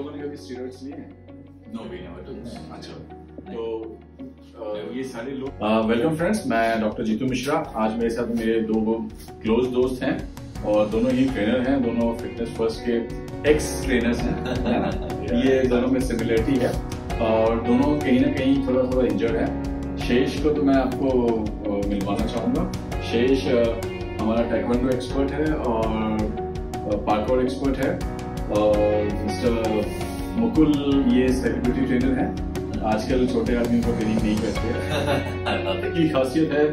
लोगों ने कभी स्टेरॉइड्स लिए हैं? No, we never took this. अच्छा, तो ये सारे लोग वेलकम फ्रेंड्स, मैं डॉक्टर जीतू मिश्रा। आज मेरे साथ मेरे दो क्लोज दोस्त हैं और दोनों ही ट्रेनर हैं, दोनों फिटनेस फर्स्ट के एक्स ट्रेनर्स हैं। ये दोनों में सिमिलरिटी है और दोनों कहीं ना कहीं थोड़ा इंजर्ड है। शेष को तो मैं आपको मिलवाना चाहूँगा। शेष हमारा टाइक्वांडो एक्सपर्ट है और पार्कोर एक्सपर्ट है और मिस्टर मुकुल ये सेलिब्रिटी ट्रेनर है। आजकल छोटे आदमी को ट्रेनिंग नहीं करते। की खासियत है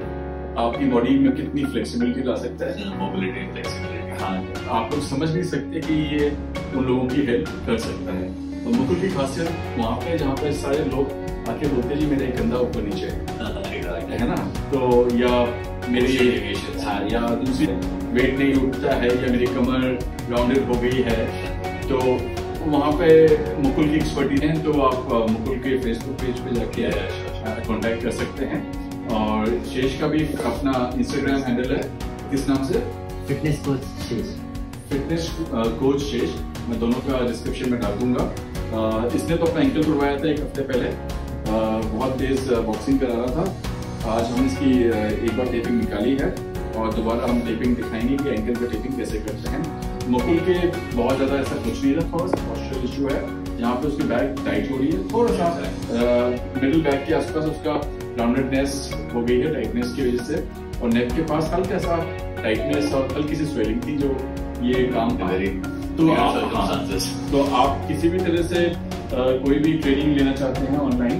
आपकी बॉडी में कितनी फ्लेक्सिबिलिटी ला सकता है, मोबिलिटी, फ्लेक्सिबिलिटी। हाँ, आप लोग समझ नहीं सकते कि ये उन लोगों की हेल्प कर सकता है। तो मुकुल की खासियत वहाँ पे जहाँ पे सारे लोग आके बोलते हैं जी मेरा एक कंधा ऊपर नीचे है ना, तो या मेरी या दूसरी वेट नहीं उठता है या मेरी कमर राउंडेड हो गई है, तो वहाँ पे मुकुल की एक्सपर्टीज है। तो आप मुकुल के फेसबुक पेज पे जाके कांटेक्ट कर सकते हैं। और शेष का भी अपना इंस्टाग्राम हैंडल है, किस नाम से? फिटनेस कोच शेष। फिटनेस कोच शेष, मैं दोनों का डिस्क्रिप्शन में डाल दूंगा। इसने तो अपना एंकल तोड़वाया था एक हफ्ते पहले, बहुत तेज बॉक्सिंग करा रहा था। आज हम इसकी एक बार टेपिंग निकाली है और दोबारा हम टेपिंग दिखाएंगे कि एंकल पे टेपिंग कैसे करते हैं। मुकुल के बहुत ज़्यादा ऐसा कुछ नहीं था, थोड़ा सा पॉस्चरल इशू है, यहाँ पे उसकी बैक टाइट हो रही है, थोड़ा सा मिडिल बैक के आसपास उसका राउंडेडनेस हो गई है टाइटनेस की वजह से, और नेक के पास हल्का सा टाइटनेस और हल्की सी स्वेलिंग थी जो ये काम पाए। तो आप किसी भी तरह से कोई भी ट्रेनिंग लेना चाहते हैं ऑनलाइन,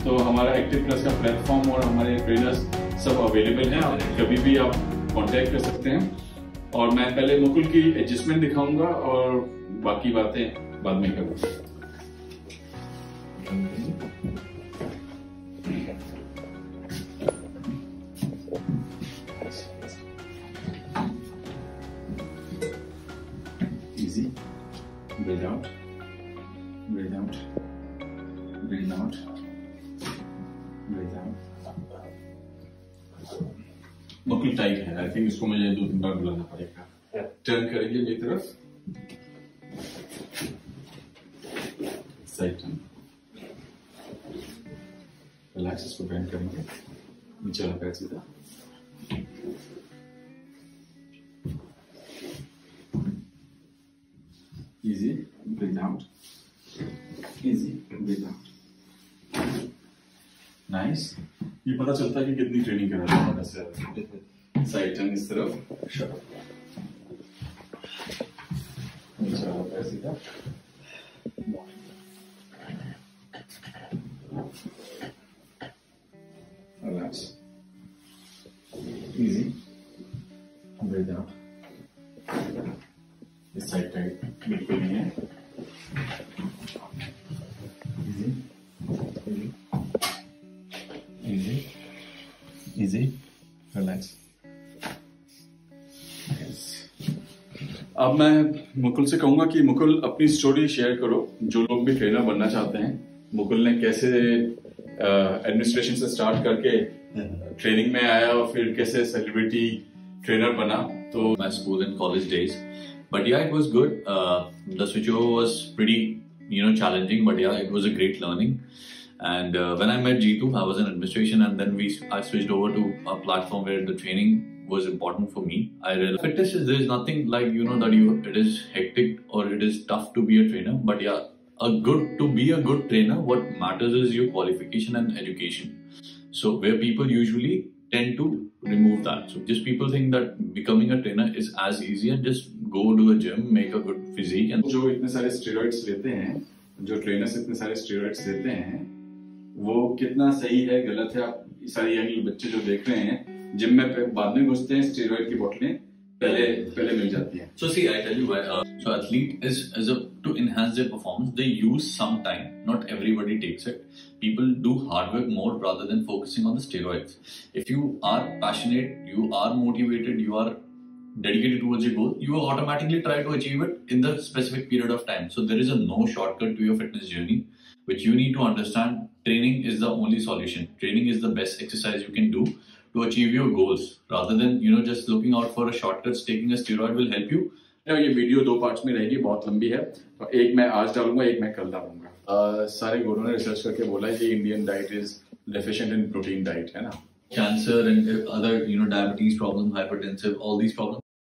तो हमारा एक्टिव प्लस का प्लेटफॉर्म और हमारे ट्रेनर्स सब अवेलेबल हैं, और कभी भी आप कांटेक्ट कर सकते हैं। और मैं पहले मुकुल की एडजस्टमेंट दिखाऊंगा और बाकी बातें बाद में करूंगा। Easy, breathe out, breathe out, breathe out, breathe out. Mukul tight है, आई थिंक इसको मुझे 2-3 बार बुलाना पड़ेगा। टर्न करेंगे मेरी तरफ, साइड टर्न, रिलैक्स, इसको बेंड करेंगे, नीचे वाला पैर सीधा, easy, breathe out, easy, breathe out, nice. ये पता चलता है कि कितनी ट्रेनिंग करा रहा है वैसे। साइड टर्न इस तरफ, नीचे वाला पैर सीधा, रिलैक्स, इजी, ब्रीथ आउट। इस साइड टाइट बिल्कुल नहीं है, इजी, इजी, इजी, रिलैक्स। अब मैं मुकुल से कहूंगा कि मुकुल अपनी स्टोरी शेयर करो, जो लोग भी ट्रेनर बनना चाहते हैं। मुकुल ने कैसे एडमिनिस्ट्रेशन से स्टार्ट करके ट्रेनिंग में आया और फिर कैसे सेलिब्रिटी ट्रेनर बना। तो My school and college days, but yeah, it was good. The switchover was pretty, challenging, but yeah, it was a great learning. And when I met Jeetu, I was in administration, and then I switched over to a platform where the training was important for me. I realized fitness is, there's nothing like that it is hectic or it is tough to be a trainer, but yeah, to be a good trainer, what matters is your qualification and education. So where people usually tend to remove that. So just people think that becoming a trainer is as easy and just go to a gym, make a good physique. And जो इतने सारे steroids लेते हैं, जो trainers इतने सारे steroids लेते हैं, वो कितना सही है गलत है, आप सारे यंग बच्चे जो देख रहे हैं जिम में बाद में घुसते हैं, स्टेरॉइड की बोतलें पहले मिल जाती हैं। So see, I tell you why. So athlete is to enhance their performance, they use some time. Not everybody takes it. People do hard work more rather than focusing on the steroids. If you are passionate, you are motivated, you are dedicated towards your goal, you will automatically try to achieve it in the specific period of time. So there is no shortcut to your fitness journey, which you need to understand. Training is the only solution. Training is the best exercise you can do to achieve your goals. Rather than just looking out for a shortcuts, taking a steroid will help you. ये video 2 parts में रहेगी, बहुत लंबी है, तो एक मैं आज डालूंगा, एक मैं कल डालूंगा। सारे गुरुओं ने रिसर्च करके बोला है कि Indian diet is deficient in protein diet, है ना। Cancer and other, diabetes problem, hypertensive, all these problems.